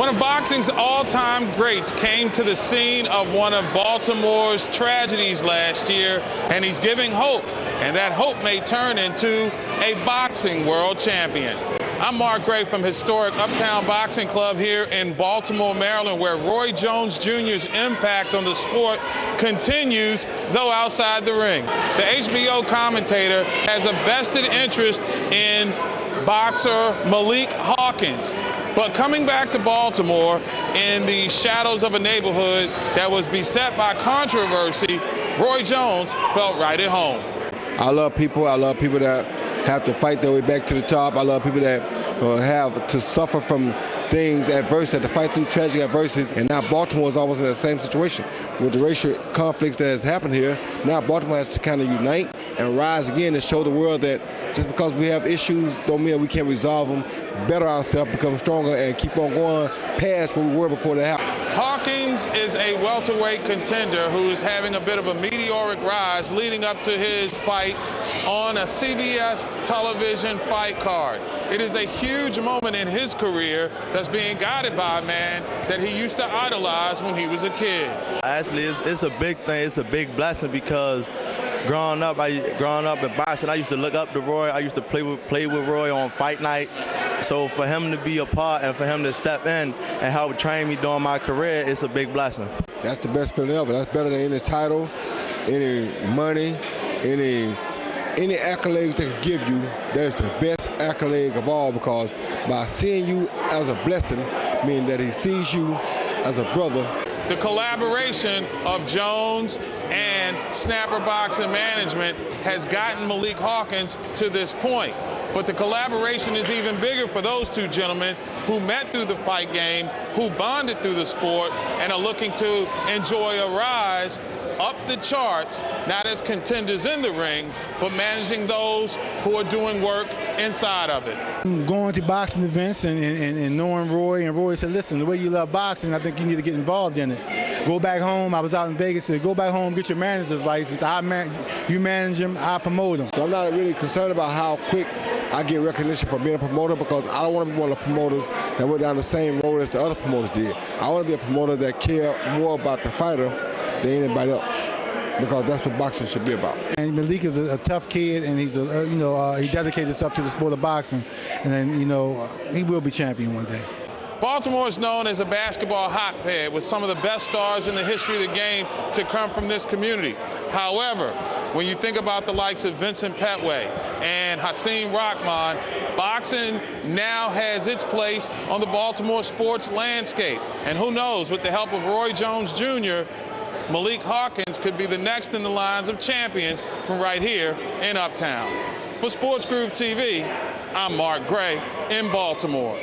One of boxing's all-time greats came to the scene of one of Baltimore's tragedies last year, and he's giving hope, and that hope may turn into a boxing world champion. I'm Mark Gray from historic Uptown Boxing Club here in Baltimore, Maryland, where Roy Jones Jr.'s impact on the sport continues, though outside the ring. The HBO commentator has a vested interest in boxer Malik Hawkins. But coming back to Baltimore in the shadows of a neighborhood that was beset by controversy, Roy Jones felt right at home. I love people. I love people that have to fight their way back to the top. I love people that have to suffer from things, adversity, have to fight through tragic adversities. And now Baltimore is almost in the same situation with the racial conflicts that has happened here. Now Baltimore has to kind of unite and rise again and show the world that just because we have issues don't mean we can't resolve them, better ourselves, become stronger, and keep on going past what we were before they happened. Hawkins is a welterweight contender who is having a bit of a meteoric rise leading up to his fight on a CBS television fight card. It is a huge moment in his career that's being guided by a man that he used to idolize when he was a kid. Actually, it's a big thing. It's a big blessing because growing up in boxing, I used to look up to Roy. I used to play with Roy on fight night. So for him to be a part and for him to step in and help train me during my career, it's a big blessing. That's the best feeling ever. That's better than any title, any money, any accolades they can give you. That's the best accolade of all, because by seeing you as a blessing, meaning that he sees you as a brother. The collaboration of Jones and Snapper Boxing Management has gotten Malik Hawkins to this point. But the collaboration is even bigger for those two gentlemen who met through the fight game, who bonded through the sport, and are looking to enjoy a rise up the charts, not as contenders in the ring, but managing those who are doing work inside of it. Going to boxing events and knowing Roy, and Roy said, listen, the way you love boxing, I think you need to get involved in it. Go back home. I was out in Vegas, said, go back home, get your manager's license. You manage him, I promote him. So I'm not really concerned about how quick I get recognition for being a promoter, because I don't want to be one of the promoters that went down the same road as the other promoters did. I want to be a promoter that cares more about the fighter than anybody else, because that's what boxing should be about. And Malik is a tough kid, and he's he dedicated himself to the sport of boxing, and then he will be champion one day. Baltimore is known as a basketball hotbed with some of the best stars in the history of the game to come from this community. However, when you think about the likes of Vincent Petway and Hakeem Rahman, boxing now has its place on the Baltimore sports landscape. And who knows, with the help of Roy Jones Jr., Malik Hawkins could be the next in the lines of champions from right here in Uptown. For SportsGroove TV, I'm Mark Gray in Baltimore.